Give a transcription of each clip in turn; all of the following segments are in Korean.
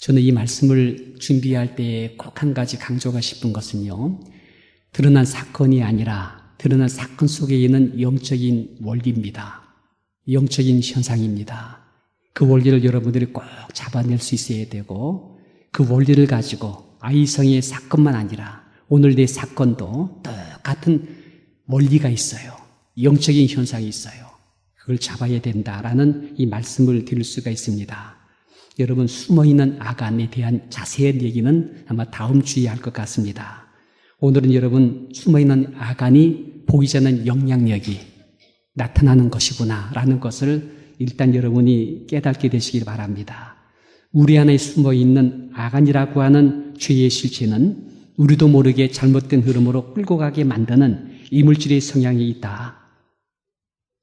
저는 이 말씀을 준비할 때 꼭 한 가지 강조하고 싶은 것은요, 드러난 사건이 아니라 드러난 사건 속에 있는 영적인 원리입니다. 영적인 현상입니다. 그 원리를 여러분들이 꼭 잡아낼 수 있어야 되고, 그 원리를 가지고 아이성의 사건만 아니라 오늘 내 사건도 똑같은 원리가 있어요. 영적인 현상이 있어요. 그걸 잡아야 된다라는 이 말씀을 드릴 수가 있습니다. 여러분, 숨어있는 아간에 대한 자세한 얘기는 아마 다음 주에 할 것 같습니다. 오늘은 여러분, 숨어있는 아간이 보이지 않는 영향력이 나타나는 것이구나 라는 것을 일단 여러분이 깨닫게 되시길 바랍니다. 우리 안에 숨어있는 아간이라고 하는 죄의 실체는 우리도 모르게 잘못된 흐름으로 끌고 가게 만드는 이물질의 성향이 있다.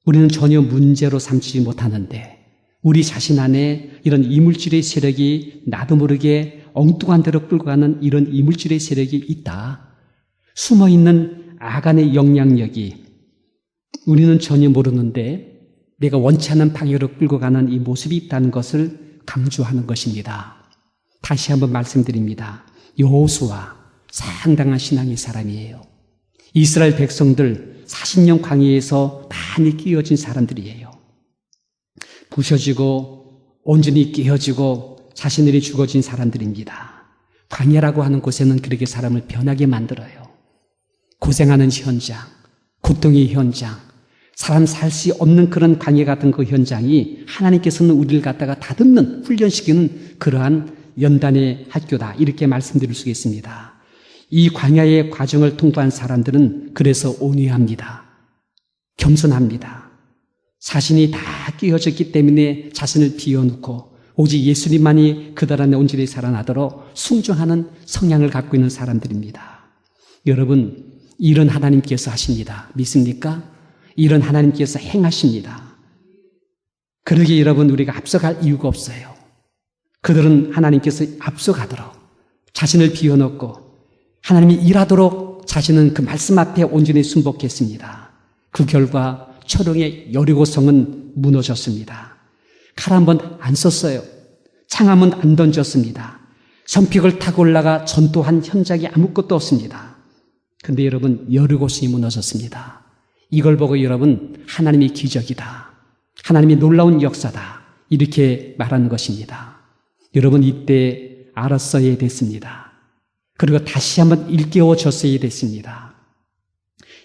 우리는 전혀 문제로 삼지 못하는데 우리 자신 안에 이런 이물질의 세력이 나도 모르게 엉뚱한 대로 끌고 가는 이런 이물질의 세력이 있다. 숨어있는 아간의 영향력이 우리는 전혀 모르는데 내가 원치 않는 방향으로 끌고 가는 이 모습이 있다는 것을 강조하는 것입니다. 다시 한번 말씀드립니다. 여호수아 상당한 신앙의 사람이에요. 이스라엘 백성들 40년 광야에서 많이 끼어진 사람들이에요. 부셔지고 온전히 끼어지고 자신들이 죽어진 사람들입니다. 광야라고 하는 곳에는 그렇게 사람을 변하게 만들어요. 고생하는 현장, 고통의 현장, 사람 살 수 없는 그런 광야 같은 그 현장이 하나님께서는 우리를 갖다가 다듬는, 훈련시키는 그러한 연단의 학교다. 이렇게 말씀드릴 수 있습니다. 이 광야의 과정을 통과한 사람들은 그래서 온유합니다. 겸손합니다. 자신이 다 끼어졌기 때문에 자신을 비워놓고 오직 예수님만이 그들 안에 온전히 살아나도록 순종하는 성향을 갖고 있는 사람들입니다. 여러분, 이런 하나님께서 하십니다. 믿습니까? 이런 하나님께서 행하십니다. 그러기에 여러분, 우리가 앞서갈 이유가 없어요. 그들은 하나님께서 앞서가도록 자신을 비워놓고 하나님이 일하도록 자신은 그 말씀 앞에 온전히 순복했습니다. 그 결과 초롱의 여리고성은 무너졌습니다. 칼 한 번 안 썼어요. 창 한 번 안 던졌습니다. 선픽을 타고 올라가 전투한 현장이 아무것도 없습니다. 근데 여러분, 여리고성이 무너졌습니다. 이걸 보고 여러분, 하나님이 기적이다. 하나님이 놀라운 역사다. 이렇게 말하는 것입니다. 여러분, 이때 알았어야 됐습니다. 그리고 다시 한번 일깨워졌어야 됐습니다.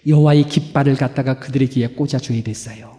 여호와의 깃발을 갖다가 그들의 귀에 꽂아줘야 됐어요.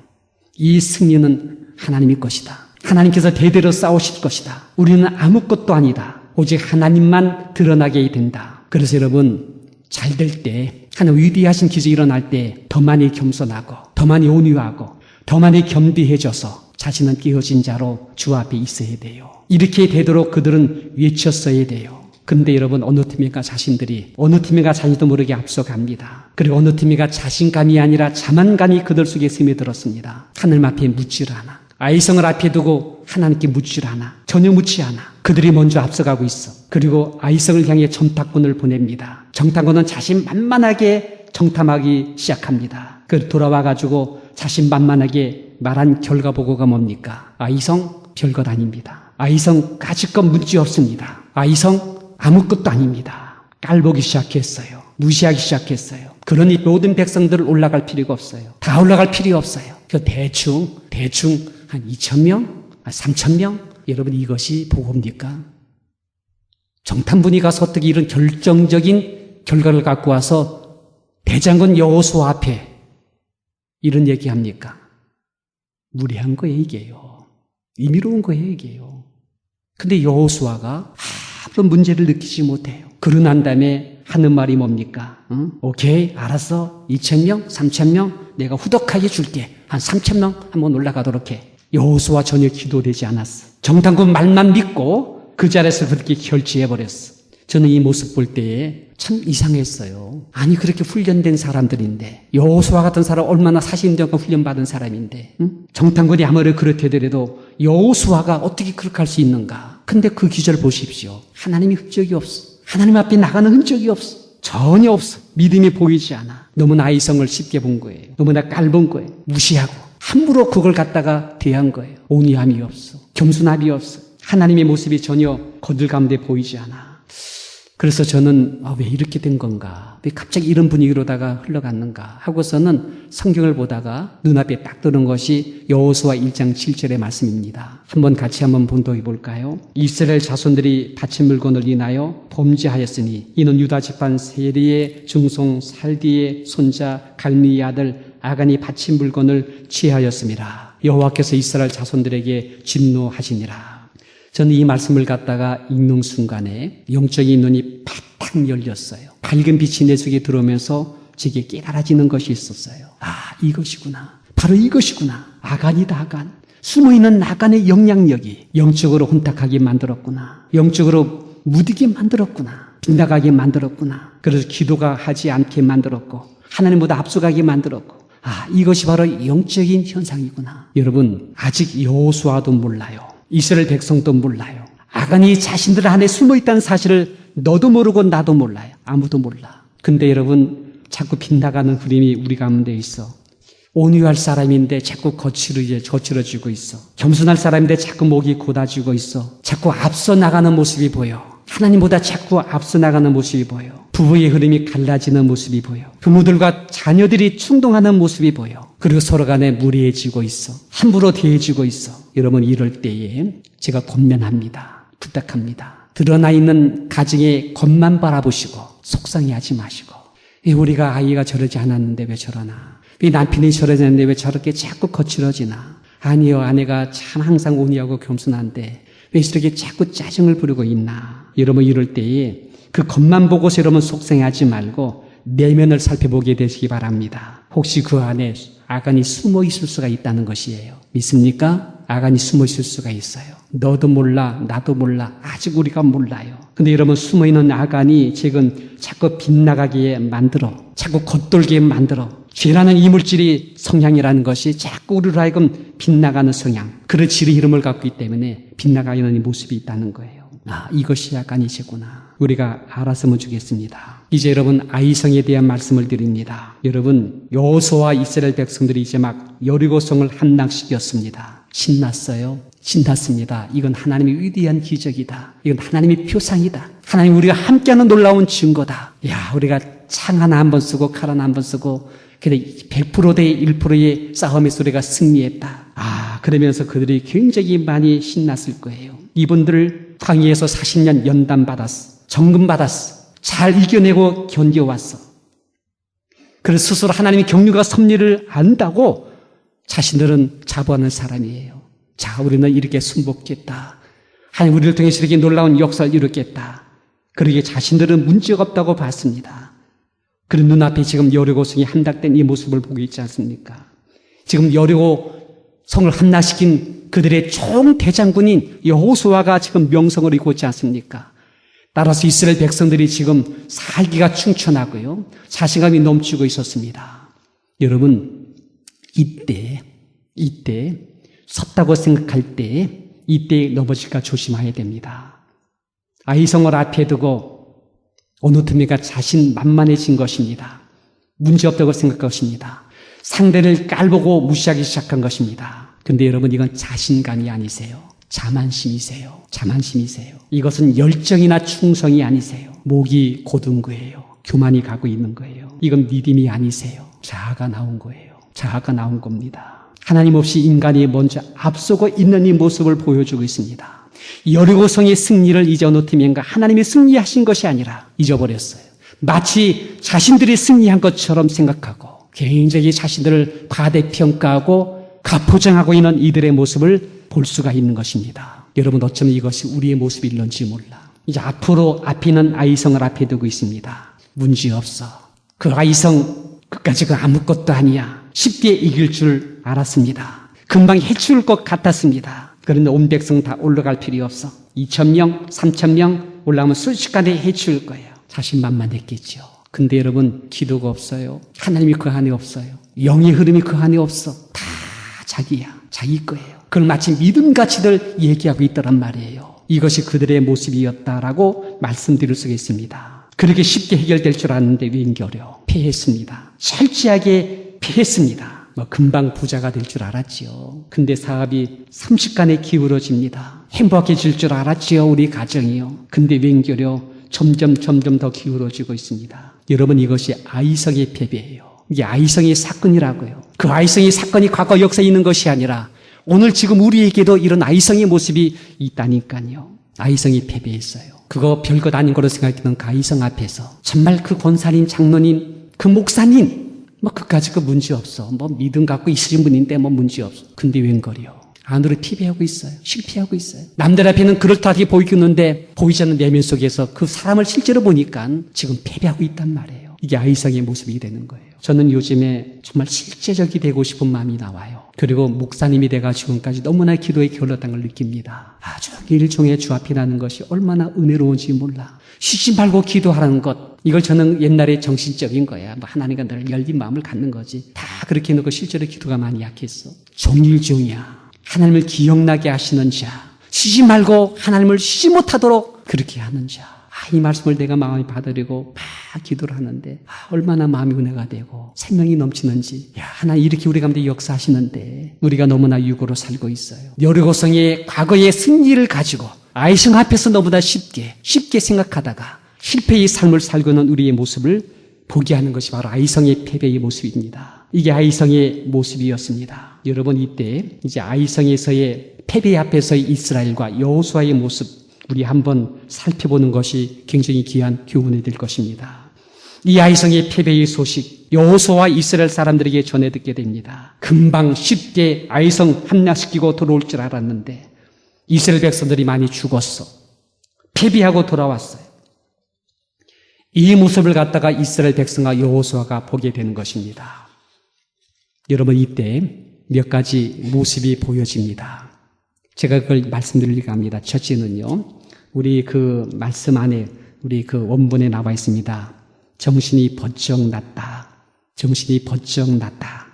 이 승리는 하나님의 것이다. 하나님께서 대대로 싸우실 것이다. 우리는 아무것도 아니다. 오직 하나님만 드러나게 된다. 그래서 여러분, 잘 될 때, 하나님 위대하신 기적이 일어날 때 더 많이 겸손하고 더 많이 온유하고 더 많이 겸비해져서 자신은 끼어진 자로 주 앞에 있어야 돼요. 이렇게 되도록 그들은 외쳤어야 돼요. 근데 여러분, 어느 팀인가 자신들이, 어느 팀인가 자신도 모르게 앞서갑니다. 그리고 어느 팀인가 자신감이 아니라 자만감이 그들 속에 스며들었습니다. 하나님 앞에 묻지를 않아. 아이성을 앞에 두고 하나님께 묻지를 않아. 전혀 묻지 않아. 그들이 먼저 앞서가고 있어. 그리고 아이성을 향해 정탐꾼을 보냅니다. 정탐꾼은 자신만만하게 정탐하기 시작합니다. 그 돌아와가지고 자신만만하게 말한 결과 보고가 뭡니까? 아이성 별것 아닙니다. 아이성 가지것 문제 없습니다. 아이성 아무것도 아닙니다. 깔보기 시작했어요. 무시하기 시작했어요. 그러니 모든 백성들을 올라갈 필요가 없어요. 다 올라갈 필요 없어요. 그 대충 한 2,000명? 3,000명? 여러분, 이것이 복음입니까? 정탐분이 가서 어떻게 이런 결정적인 결과를 갖고 와서 대장군 여호수아 앞에 이런 얘기합니까? 무례한 거예요, 이게요. 의미로운 거예요, 이게요. 근데 여호수아가 아무런 문제를 느끼지 못해요. 그러고 난 다음에 하는 말이 뭡니까? 오케이, 알았어. 2,000명, 3,000명 내가 후덕하게 줄게. 한 3,000명 한번 올라가도록 해. 여호수아 전혀 기도되지 않았어. 정탐꾼 말만 믿고 그 자리에서 그렇게 결지해버렸어. 저는 이 모습 볼 때에 참 이상했어요. 아니, 그렇게 훈련된 사람들인데, 여호수아 같은 사람 얼마나 40년 훈련받은 사람인데, 정탐꾼이 아무리 그렇다더라도 여호수아가 어떻게 그렇게 할 수 있는가? 근데 그 기절 보십시오. 하나님의 흔적이 없어. 하나님 앞에 나가는 흔적이 없어. 전혀 없어. 믿음이 보이지 않아. 너무나 아이성을 쉽게 본 거예요. 너무나 깔본 거예요. 무시하고 함부로 그걸 갖다가 대한 거예요. 온유함이 없어. 겸손함이 없어. 하나님의 모습이 전혀 거들 가운데 보이지 않아. 그래서 저는 왜 이렇게 된 건가? 왜 갑자기 이런 분위기로다가 흘러갔는가? 하고서는 성경을 보다가 눈앞에 딱 뜨는 것이 여호수아 1장 7절의 말씀입니다. 같이 한번 본독해 볼까요? 이스라엘 자손들이 바친 물건을 인하여 범죄하였으니 이는 유다 지파 세리의 증손 살디의 손자 갈미의 아들 아간이 바친 물건을 취하였습니다. 여호와께서 이스라엘 자손들에게 진노하시니라. 저는 이 말씀을 갖다가 읽는 순간에 영적인 눈이 팍팍 열렸어요. 밝은 빛이 내 속에 들어오면서 제게 깨달아지는 것이 있었어요. 이것이구나. 바로 이것이구나. 아간이다, 아간. 숨어있는 아간의 영향력이 영적으로 혼탁하게 만들었구나. 영적으로 무디게 만들었구나. 빗나가게 만들었구나. 그래서 기도가 하지 않게 만들었고 하나님보다 앞서가게 만들었고 이것이 바로 영적인 현상이구나. 여러분, 아직 여호수아도 몰라요. 이스라엘 백성도 몰라요. 아간이 자신들 안에 숨어있다는 사실을 너도 모르고 나도 몰라요. 아무도 몰라. 근데 여러분, 자꾸 빗나가는 흐름이 우리 가운데 있어. 온유할 사람인데 자꾸 거칠어지고 있어. 겸손할 사람인데 자꾸 목이 곧아지고 있어. 자꾸 앞서 나가는 모습이 보여. 하나님보다 자꾸 앞서 나가는 모습이 보여. 부부의 흐름이 갈라지는 모습이 보여. 부모들과 자녀들이 충동하는 모습이 보여. 그리고 서로 간에 무례해지고 있어. 함부로 대해지고 있어. 여러분, 이럴 때에 제가 권면합니다. 부탁합니다. 드러나 있는 가정의 겉만 바라보시고 속상해하지 마시고, 우리가 아이가 저러지 않았는데 왜 저러나, 왜 남편이 저러지 않는데 왜 저렇게 자꾸 거칠어지나. 아니요, 아내가 참 항상 온유하고 겸손한데 왜 이렇게 자꾸 짜증을 부리고 있나. 여러분, 이럴 때에 그 겉만 보고서 여러분 속상해하지 말고 내면을 살펴보게 되시기 바랍니다. 혹시 그 안에 아간이 숨어 있을 수가 있다는 것이에요. 믿습니까? 아간이 숨어 있을 수가 있어요. 너도 몰라, 나도 몰라, 아직 우리가 몰라요. 근데 여러분, 숨어 있는 아간이 지금 자꾸 빗나가게 만들어, 자꾸 겉돌게 만들어. 죄라는 이물질이 성향이라는 것이 자꾸 우리로 하여금 빗나가는 성향, 그런 질의 이름을 갖고 있기 때문에 빗나가는 모습이 있다는 거예요. 이것이 아간이시구나. 우리가 알았으면 좋겠습니다. 이제 여러분, 아이성에 대한 말씀을 드립니다. 여러분, 여호수아와 이스라엘 백성들이 이제 막 여리고성을 함락시켰습니다. 신났어요? 신났습니다. 이건 하나님의 위대한 기적이다. 이건 하나님의 표상이다. 하나님, 우리가 함께하는 놀라운 증거다. 우리가 창 하나 한 번 쓰고 칼 하나 한 번 쓰고 근데 100% 대 1%의 싸움에서 우리가 승리했다. 그러면서 그들이 굉장히 많이 신났을 거예요. 이분들 광야에서 40년 연단 받았어. 정금 받았어. 잘 이겨내고 견뎌왔어. 그래서 스스로 하나님의 경륜과 섭리를 안다고 자신들은 자부하는 사람이에요. 자, 우리는 이렇게 순복했다. 하나님 우리를 통해서 이렇게 놀라운 역사를 이루겠다. 그러기에 자신들은 문제가 없다고 봤습니다. 그런 눈앞에 지금 여리고성이 함락된 이 모습을 보고 있지 않습니까? 지금 여리고성을 함락시킨 그들의 총대장군인 여호수아가 지금 명성을 이고 있지 않습니까? 따라서 이스라엘 백성들이 지금 살기가 충천하고요, 자신감이 넘치고 있었습니다. 여러분, 이때 섰다고 생각할 때 이때 넘어질까 조심해야 됩니다. 아이성을 앞에 두고 어느 틈에가 자신만만해진 것입니다. 문제없다고 생각할 것입니다. 상대를 깔보고 무시하기 시작한 것입니다. 근데 여러분, 이건 자신감이 아니세요. 자만심이세요. 자만심이세요. 이것은 열정이나 충성이 아니세요. 목이 곧은 거예요. 교만이 가고 있는 거예요. 이건 믿음이 아니세요. 자아가 나온 거예요. 자아가 나온 겁니다. 하나님 없이 인간이 먼저 앞서고 있는 이 모습을 보여주고 있습니다. 여리고성의 승리를 이제 어느 틈인가 하나님이 승리하신 것이 아니라 잊어버렸어요. 마치 자신들이 승리한 것처럼 생각하고 굉장히 자신들을 과대평가하고 가포장하고 있는 이들의 모습을 볼 수가 있는 것입니다. 여러분, 어쩌면 이것이 우리의 모습일런지 몰라. 이제 앞에 있는 아이성을 앞에 두고 있습니다. 문제없어. 그 아이성 끝까지 그 아무것도 아니야. 쉽게 이길 줄 알았습니다. 금방 해치울 것 같았습니다. 그런데 온 백성 다 올라갈 필요 없어. 2,000명, 3,000명 올라오면 순식간에 해치울 거예요. 자신만만했겠죠. 근데 여러분, 기도가 없어요. 하나님이 그 안에 없어요. 영의 흐름이 그 안에 없어. 다 자기야. 자기 거예요. 그걸 마치 믿음같이들 얘기하고 있더란 말이에요. 이것이 그들의 모습이었다라고 말씀드릴 수가 있습니다. 그렇게 쉽게 해결될 줄 알았는데 웬결요. 패했습니다. 철저하게 패했습니다. 금방 부자가 될 줄 알았지요. 근데 사업이 30간에 기울어집니다. 행복해질 줄 알았지요, 우리 가정이요. 근데 웬결요, 점점 더 기울어지고 있습니다. 여러분, 이것이 아이성의 패배예요. 이게 아이성의 사건이라고요. 그 아이성의 사건이 과거 역사에 있는 것이 아니라 오늘 지금 우리에게도 이런 아이성의 모습이 있다니까요. 아이성이 패배했어요. 그거 별것 아닌 거로 생각했던 그 아이성 앞에서 정말 그 권사님, 장로님, 그 목사님 그까짓 거 문제 없어. 믿음 갖고 있으신 분인데 문제 없어. 근데 웬걸이요, 안으로 패배하고 있어요. 실패하고 있어요. 남들 앞에는 그럴듯하게 보이겠는데 보이지 않는 내면 속에서 그 사람을 실제로 보니까 지금 패배하고 있단 말이에요. 이게 아이성의 모습이 되는 거예요. 저는 요즘에 정말 실제적이 되고 싶은 마음이 나와요. 그리고 목사님이 돼가 지금까지 너무나 기도에 게을렀다는 걸 느낍니다. 아주 일종의 주 앞에 나는 것이 얼마나 은혜로운지 몰라. 쉬지 말고 기도하라는 것, 이걸 저는 옛날에 정신적인 거야. 하나님과 늘 열린 마음을 갖는 거지. 다 그렇게 해놓고 실제로 기도가 많이 약했어. 종일종이야. 하나님을 기억나게 하시는 자, 쉬지 말고 하나님을 쉬지 못하도록 그렇게 하는 자. 이 말씀을 내가 마음에 받으려고 막 기도를 하는데 얼마나 마음이 은혜가 되고 생명이 넘치는지. 하나님 이렇게 우리 가운데 역사하시는데 우리가 너무나 유고로 살고 있어요. 여리고성의 과거의 승리를 가지고 아이성 앞에서 너무나 쉽게 생각하다가 실패의 삶을 살고 있는 우리의 모습을 보게 하는 것이 바로 아이성의 패배의 모습입니다. 이게 아이성의 모습이었습니다. 여러분, 이때 이제 아이성에서의 패배 앞에서의 이스라엘과 여호수아의 모습, 우리 한번 살펴보는 것이 굉장히 귀한 교훈이 될 것입니다. 이 아이성의 패배의 소식, 여호수아와 이스라엘 사람들에게 전해 듣게 됩니다. 금방 쉽게 아이성 함락시키고 돌아올 줄 알았는데 이스라엘 백성들이 많이 죽었어. 패배하고 돌아왔어요. 이 모습을 갖다가 이스라엘 백성과 여호수아가 보게 되는 것입니다. 여러분, 이때 몇 가지 모습이 보여집니다. 제가 그걸 말씀드리려고 합니다. 첫째는요, 우리 그 말씀 안에, 우리 그 원문에 나와 있습니다. 정신이 번쩍 났다. 정신이 번쩍 났다.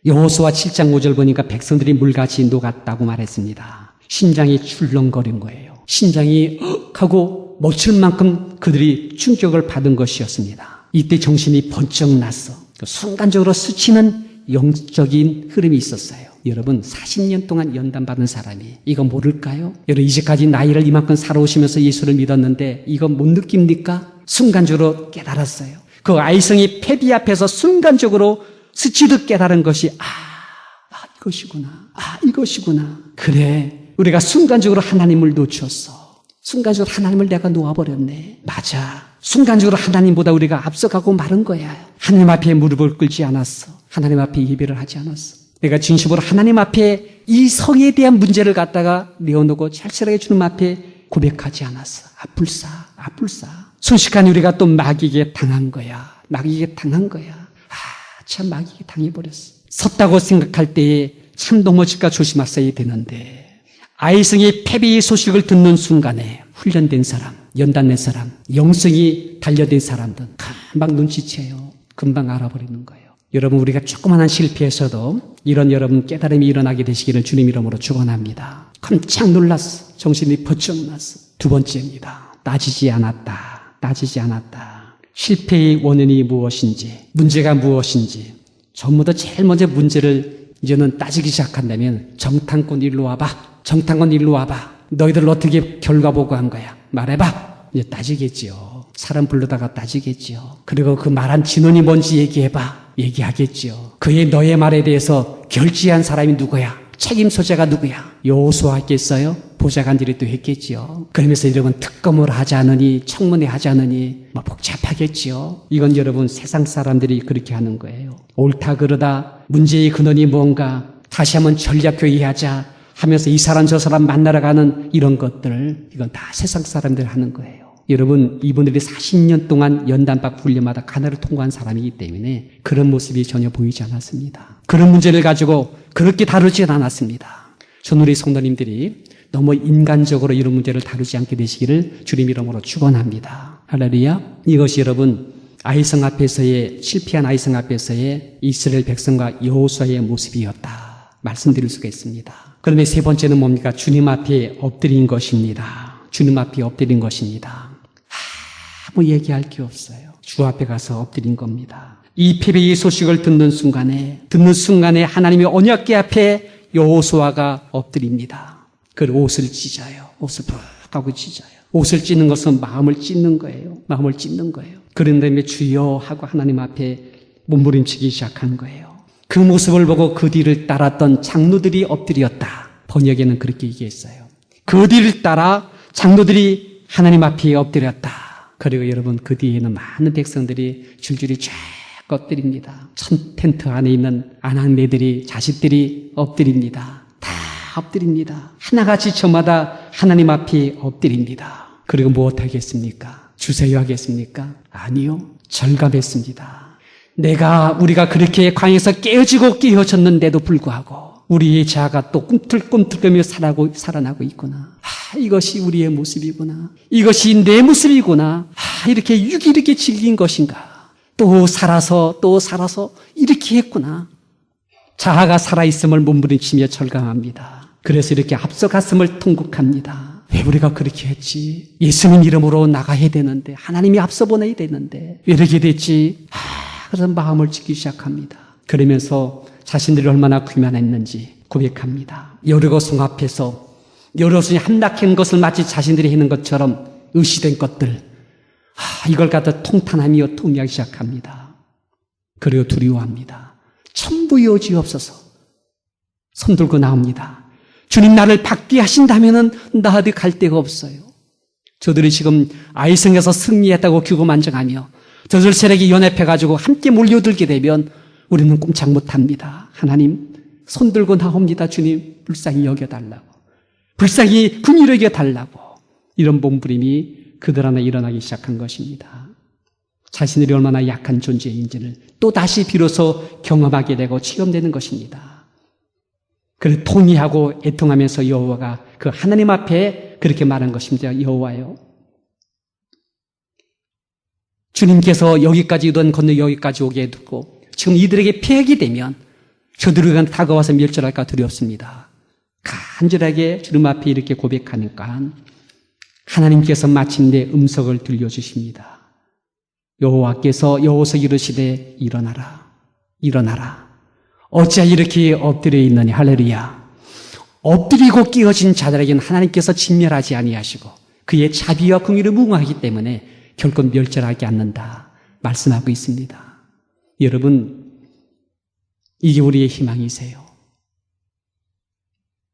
여호수아 7장 5절 보니까 백성들이 물같이 녹았다고 말했습니다. 심장이 출렁거린 거예요. 심장이 하고 멈출 만큼 그들이 충격을 받은 것이었습니다. 이때 정신이 번쩍 났어. 순간적으로 스치는 영적인 흐름이 있었어요. 여러분, 40년 동안 연단받은 사람이 이거 모를까요? 여러분, 이제까지 나이를 이만큼 살아오시면서 예수를 믿었는데 이거 못 느낍니까? 순간적으로 깨달았어요. 그 아이성이 패배 앞에서 순간적으로 스치듯 깨달은 것이 이것이구나. 그래, 우리가 순간적으로 하나님을 놓쳤어. 순간적으로 하나님을 내가 놓아버렸네. 맞아. 순간적으로 하나님보다 우리가 앞서가고 마른 거야. 하나님 앞에 무릎을 꿇지 않았어. 하나님 앞에 예배를 하지 않았어. 내가 진심으로 하나님 앞에 이 성에 대한 문제를 갖다가 내어놓고 찰쌀하게 주님 앞에 고백하지 않았어. 아뿔싸. 순식간에 우리가 또 마귀에게 당한 거야. 참 마귀에게 당해버렸어. 섰다고 생각할 때에 참 넘어질까 조심하셔야 되는데, 아이성의 패배의 소식을 듣는 순간에 훈련된 사람, 연단된 사람, 영성이 단련된 사람들 금방 눈치채요. 금방 알아버리는 거예요. 여러분, 우리가 조그마한 실패에서도 이런 여러분 깨달음이 일어나게 되시기를 주님 이름으로 축원합니다. 깜짝 놀랐어. 정신이 번쩍 났어. 두 번째입니다. 따지지 않았다. 실패의 원인이 무엇인지, 문제가 무엇인지 전부 다 제일 먼저 문제를 이제는 따지기 시작한다면 정탐꾼 일로 와봐. 너희들 어떻게 결과 보고한 거야? 말해봐. 이제 따지겠지요. 사람 불러다가 따지겠지요. 그리고 그 말한 진원이 뭔지 얘기하겠지요. 너의 말에 대해서 결지한 사람이 누구야? 책임 소재가 누구야? 여호수아겠어요? 보좌관들이 또 했겠지요. 그러면서 여러분 특검을 하지 않으니, 청문회 하지 않으니 복잡하겠지요. 이건 여러분 세상 사람들이 그렇게 하는 거예요. 옳다 그러다, 문제의 근원이 뭔가, 다시 한번 전략회의하자 하면서 이 사람 저 사람 만나러 가는 이런 것들, 이건 다 세상 사람들 하는 거예요. 여러분, 이분들이 40년 동안 연단받고 훈련마다 가나를 통과한 사람이기 때문에 그런 모습이 전혀 보이지 않았습니다. 그런 문제를 가지고 그렇게 다루지 않았습니다. 저는 우리 성도님들이 너무 인간적으로 이런 문제를 다루지 않게 되시기를 주님 이름으로 축원합니다. 할렐루야. 이것이 여러분 아이성 앞에서의, 실패한 아이성 앞에서의 이스라엘 백성과 여호수아의 모습이었다 말씀드릴 수가 있습니다. 그런데 세 번째는 뭡니까? 주님 앞에 엎드린 것입니다. 아무 얘기할 게 없어요. 주 앞에 가서 엎드린 겁니다. 이 패배의 소식을 듣는 순간에 하나님의 언약궤 앞에 여호수아가 엎드립니다. 그 옷을 찢어요. 옷을 푹 하고 찢어요. 옷을 찢는 것은 마음을 찢는 거예요. 마음을 찢는 거예요. 그런 다음에 주여 하고 하나님 앞에 몸부림치기 시작한 거예요. 그 모습을 보고 그 뒤를 따랐던 장로들이 엎드렸다. 번역에는 그렇게 얘기했어요. 그 뒤를 따라 장로들이 하나님 앞에 엎드렸다. 그리고 여러분, 그 뒤에는 많은 백성들이 줄줄이 쫙 엎드립니다. 천 텐트 안에 있는 아낙네들이, 자식들이 엎드립니다. 다 엎드립니다. 하나같이 저마다 하나님 앞에 엎드립니다. 그리고 무엇하겠습니까? 주세요 하겠습니까? 아니요. 절감했습니다. 우리가 그렇게 광야에서 깨어지고 깨어졌는데도 불구하고 우리의 자아가 또 꿈틀꿈틀거리며 살아나고 있구나. 이것이 우리의 모습이구나. 이것이 내 모습이구나. 이렇게 이렇게 질린 것인가. 또 살아서 이렇게 했구나. 자아가 살아있음을 몸부림치며 절감합니다. 그래서 이렇게 앞서갔음을 통곡합니다. 왜 우리가 그렇게 했지? 예수님 이름으로 나가야 되는데, 하나님이 앞서 보내야 되는데 왜 이렇게 됐지? 그래서 마음을 찢기 시작합니다. 그러면서 자신들이 얼마나 귀만했는지 고백합니다. 여리고 성 앞에서 여럿이 함락한 것을 마치 자신들이 했는 것처럼 의시된 것들, 이걸 갖다 통탄하며 통미하기 시작합니다. 그리고 두려워합니다. 천부여지옵소서. 손 들고 나옵니다. 주님, 나를 받게 하신다면은 나 어디 갈 데가 없어요. 저들이 지금 아이성에서 승리했다고 규고만장하며 저들 세력이 연합해가지고 함께 몰려들게 되면 우리는 꼼짝 못합니다. 하나님, 손 들고 나옵니다. 주님, 불쌍히 여겨달라고. 불쌍히 긍휼히 여겨달라고. 이런 몸부림이 그들 안에 일어나기 시작한 것입니다. 자신들이 얼마나 약한 존재인지를 또다시 비로소 경험하게 되고 체험되는 것입니다. 그를 통회하고 애통하면서 여호와가 그 하나님 앞에 그렇게 말한 것입니다. 여호와요, 주님께서 여기까지 오던 건너 여기까지 오게 해두고 지금 이들에게 폐역이 되면 저들에게 다가와서 멸절할까 두렵습니다. 간절하게 주님 앞에 이렇게 고백하니까 하나님께서 마침내 음성을 들려주십니다. 여호와께서 여호와서 이르시되 일어나라, 일어나라. 어찌하여 이렇게 엎드려 있느냐. 할렐루야. 엎드리고 깨어진 자들에게는 하나님께서 진멸하지 아니하시고 그의 자비와 긍휼을 무궁하기 때문에 결코 멸절하지 않는다 말씀하고 있습니다. 여러분, 이게 우리의 희망이세요.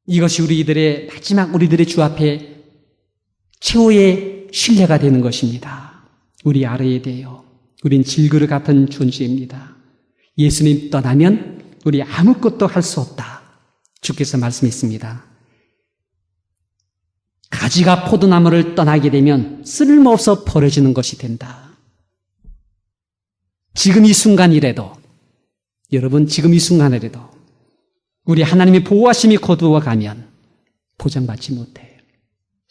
이것이 우리들의 마지막 우리들의 주 앞에 최후의 신뢰가 되는 것입니다. 우리 알아야 돼요. 우린 질그릇 같은 존재입니다. 예수님 떠나면 우리 아무것도 할 수 없다. 주께서 말씀했습니다. 가지가 포도나무를 떠나게 되면 쓸모없어 버려지는 것이 된다. 지금 이 순간이라도, 여러분, 지금 이 순간이라도 우리 하나님의 보호하심이 거두어 가면 보장받지 못해요.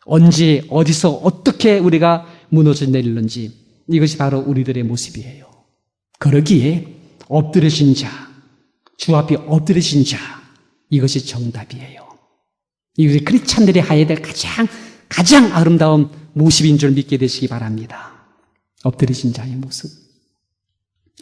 언제, 어디서, 어떻게 우리가 무너져 내리는지 이것이 바로 우리들의 모습이에요. 그러기에 엎드려진 자, 주 앞에 엎드려진 자, 이것이 정답이에요. 이것이 크리스찬들이 해야 될 가장 아름다운 모습인 줄 믿게 되시기 바랍니다. 엎드리신 자의 모습.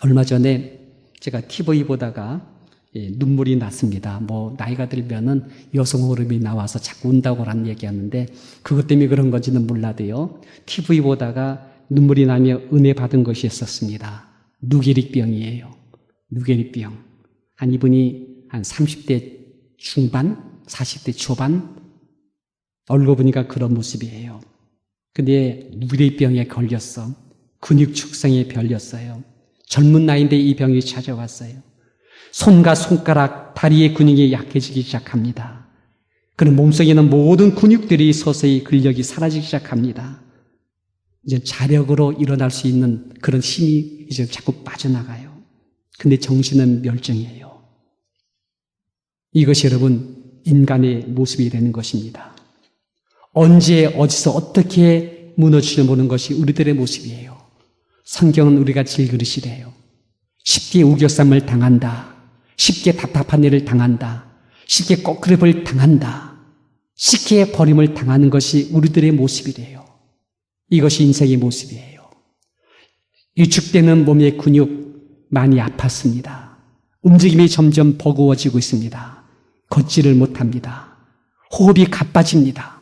얼마 전에 제가 TV 보다가 눈물이 났습니다. 나이가 들면은 여성 호르몬이 나와서 자꾸 운다고라는 얘기하는데 그것 때문에 그런 건지는 몰라도요. TV 보다가 눈물이 나며 은혜 받은 것이 있었습니다. 누게릭병이에요. 누게릭병. 이분이 한 30대 중반, 40대 초반, 얼굴 보니까 그런 모습이에요. 근데 누게릭병에 걸렸어. 근육 축성에 별렸어요. 젊은 나이인데 이 병이 찾아왔어요. 손과 손가락, 다리의 근육이 약해지기 시작합니다. 그런 몸속에 있는 모든 근육들이 서서히 근력이 사라지기 시작합니다. 이제 자력으로 일어날 수 있는 그런 힘이 이제 자꾸 빠져나가요. 근데 정신은 멸종이에요. 이것이 여러분 인간의 모습이 되는 것입니다. 언제 어디서 어떻게 무너지려 보는 것이 우리들의 모습이에요. 성경은 우리가 질그릇이래요. 쉽게 우겨쌈을 당한다. 쉽게 답답한 일을 당한다. 쉽게 꼬끄립을 당한다. 쉽게 버림을 당하는 것이 우리들의 모습이래요. 이것이 인생의 모습이에요. 위축되는 몸의 근육, 많이 아팠습니다. 움직임이 점점 버거워지고 있습니다. 걷지를 못합니다. 호흡이 가빠집니다.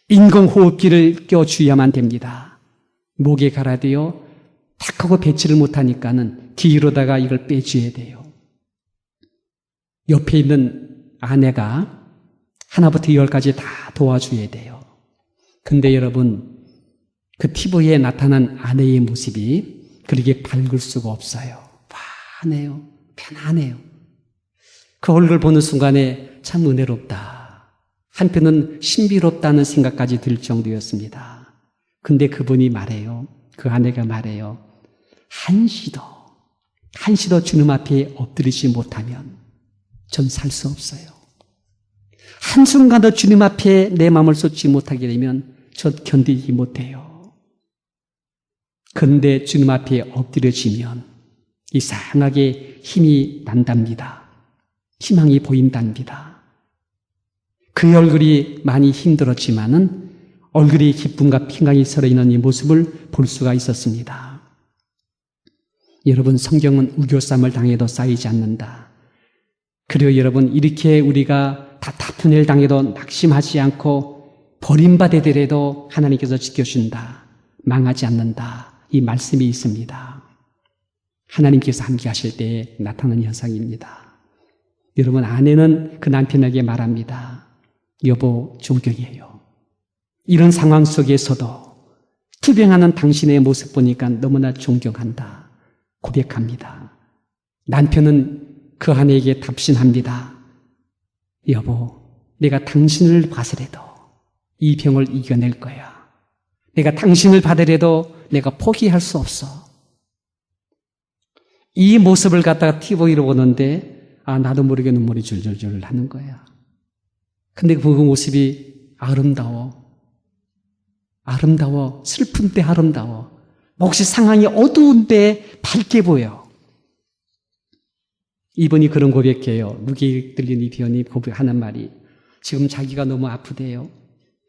인공호흡기를 껴주어야만 됩니다. 목에 갈아대어 탁 하고 뱉지를 못하니까는 귀로다가 이걸 빼줘야 돼요. 옆에 있는 아내가 하나부터 열까지 다 도와줘야 돼요. 근데 여러분, 그 TV에 나타난 아내의 모습이 그렇게 밝을 수가 없어요. 환해요. 편안해요. 그 얼굴 보는 순간에 참 은혜롭다. 한편은 신비롭다는 생각까지 들 정도였습니다. 근데 그분이 말해요. 그 아내가 말해요. 한시도 주님 앞에 엎드리지 못하면 전 살 수 없어요. 한순간도 주님 앞에 내 마음을 쏟지 못하게 되면 전 견디지 못해요. 그런데 주님 앞에 엎드려지면 이상하게 힘이 난답니다. 희망이 보인답니다. 그 얼굴이 많이 힘들었지만은 얼굴이 기쁨과 평강이 살아있는 이 모습을 볼 수가 있었습니다. 여러분, 성경은 우겨쌈을 당해도 쌓이지 않는다. 그리고 여러분, 이렇게 우리가 답답한 일 당해도 낙심하지 않고 버림받아더라도 하나님께서 지켜준다. 망하지 않는다. 이 말씀이 있습니다. 하나님께서 함께 하실 때 나타나는 현상입니다. 여러분, 아내는 그 남편에게 말합니다. 여보, 존경해요. 이런 상황 속에서도 투병하는 당신의 모습 보니까 너무나 존경한다. 고백합니다. 남편은 그 아내에게 답신합니다. 여보, 내가 당신을 봐서라도 이 병을 이겨낼 거야. 내가 당신을 받으려도 내가 포기할 수 없어. 이 모습을 갖다가 TV로 보는데 나도 모르게 눈물이 줄줄줄 나는 거야. 근데 그 모습이 아름다워. 슬픈 때 아름다워. 혹시 상황이 어두운데 밝게 보여. 이분이 그런 고백해요. 무게 들린 이 비연이 고백하는 말이 지금 자기가 너무 아프대요.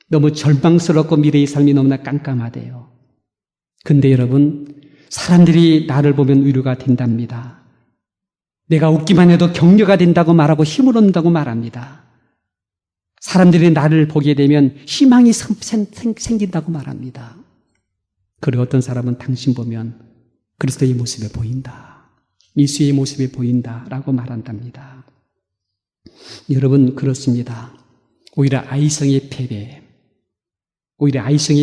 너무 절망스럽고 미래의 삶이 너무나 깜깜하대요. 근데 여러분, 사람들이 나를 보면 위로가 된답니다. 내가 웃기만 해도 격려가 된다고 말하고 힘을 얻는다고 말합니다. 사람들이 나를 보게 되면 희망이 생긴다고 말합니다. 그리고 어떤 사람은 당신 보면 그리스도의 모습에 보인다. 예수의 모습에 보인다라고 말한답니다. 여러분, 그렇습니다. 오히려 아이성의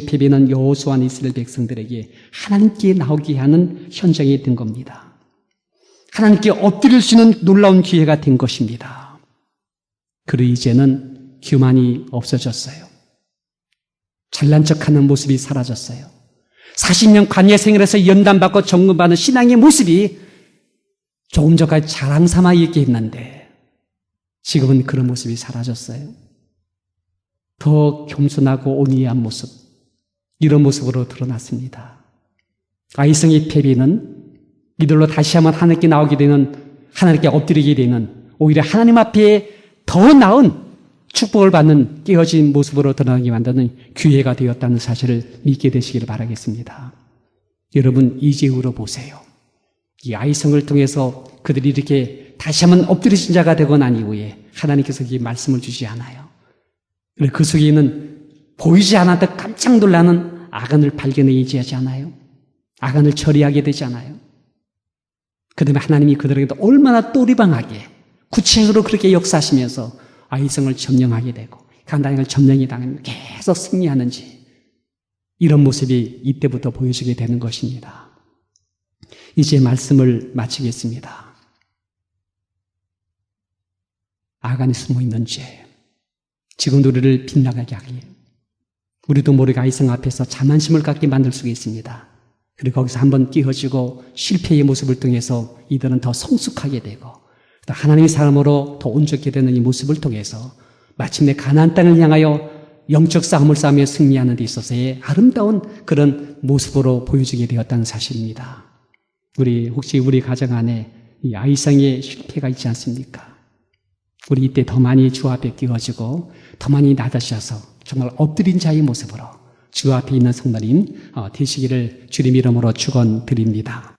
패배는 여호수아와 이스라엘 백성들에게 하나님께 나오게 하는 현장이 된 겁니다. 하나님께 엎드릴 수 있는 놀라운 기회가 된 것입니다. 그리고 이제는 교만이 없어졌어요. 잘난 척하는 모습이 사라졌어요. 40년 관예 생활에서 연단받고 점검받는 신앙의 모습이 조금 전까지 자랑 삼아 얘기했는데 지금은 그런 모습이 사라졌어요. 더 겸손하고 온유한 모습, 이런 모습으로 드러났습니다. 아이성의 패배는 이들로 다시 한번 하나님께 나오게 되는, 하나님께 엎드리게 되는, 오히려 하나님 앞에 더 나은 축복을 받는 깨어진 모습으로 드러나게 만드는 기회가 되었다는 사실을 믿게 되시기를 바라겠습니다. 여러분, 이제후로 보세요. 이 아이성을 통해서 그들이 이렇게 다시 한번 엎드리신 자가 되고 난 이후에 하나님께서 이 말씀을 주지 않아요. 그 속에 있는 보이지 않았던 깜짝 놀라는 아간을 발견하지 않아요. 아간을 처리하게 되지 않아요. 그 다음에 하나님이 그들에게도 얼마나 또리방하게 구체적으로 그렇게 역사하시면서 아이성을 점령하게 되고 간다는 걸 점령이 당하면 계속 승리하는지, 이런 모습이 이때부터 보여지게 되는 것입니다. 이제 말씀을 마치겠습니다. 아간이 숨어있는 죄, 지금도 우리를 빗나가게 하기에 우리도 모르게 아이성 앞에서 자만심을 갖게 만들 수가 있습니다. 그리고 거기서 한번 끼어지고 실패의 모습을 통해서 이들은 더 성숙하게 되고 또 하나님의 사람으로 더 온전하게 되는 이 모습을 통해서 마침내 가나안 땅을 향하여 영적 싸움을 싸우며 승리하는 데 있어서의 아름다운 그런 모습으로 보여지게 되었다는 사실입니다. 혹시 우리 가정 안에 이 아이성의 실패가 있지 않습니까? 우리 이때 더 많이 주 앞에 끼워지고 더 많이 낮아셔서 정말 엎드린 자의 모습으로 주 앞에 있는 성도님 되시기를 주님 이름으로 축원드립니다.